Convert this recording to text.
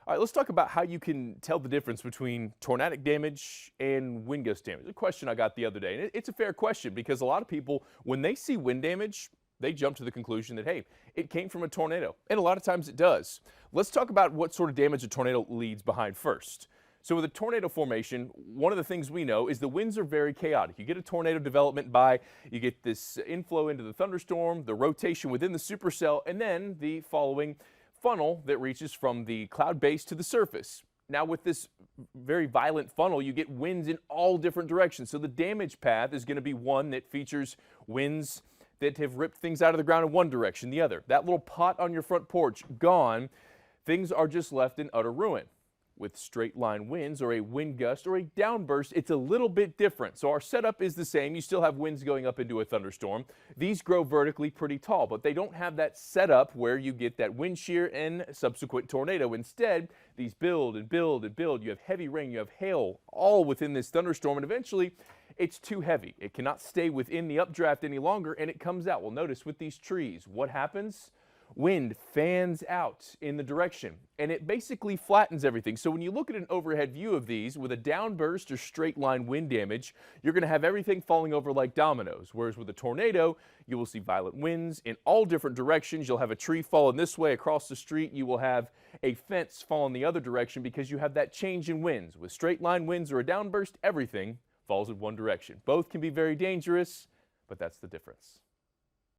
All right, let's talk about how you can tell the difference between tornadic damage and wind gust damage. A question I got the other day, and it's a fair question because a lot of people, when they see wind damage, they jump to the conclusion that, hey, it came from a tornado. And a lot of times it does. Let's talk about what sort of damage a tornado leaves behind first. So with a tornado formation, one of the things we know is the winds are very chaotic. You get a tornado development you get this inflow into the thunderstorm, the rotation within the supercell, and then the following funnel that reaches from the cloud base to the surface. Now with this very violent funnel, you get winds in all different directions. So the damage path is going to be one that features winds that have ripped things out of the ground in one direction, the other. That little pot on your front porch, gone. Things are just left in utter ruin. With straight line winds or a wind gust or a downburst, it's a little bit different. So our setup is the same. You still have winds going up into a thunderstorm. These grow vertically pretty tall, but they don't have that setup where you get that wind shear and subsequent tornado. Instead, these build and build and build. You have heavy rain, you have hail, all within this thunderstorm, and eventually it's too heavy. It cannot stay within the updraft any longer, and it comes out. Well, notice with these trees, what happens? Wind fans out in the direction, and it basically flattens everything. So when you look at an overhead view of these with a downburst or straight line wind damage, you're going to have everything falling over like dominoes. Whereas with a tornado, you will see violent winds in all different directions. You'll have a tree falling this way across the street. You will have a fence fall in the other direction because you have that change in winds. With straight line winds or a downburst, everything falls in one direction. Both can be very dangerous, but that's the difference.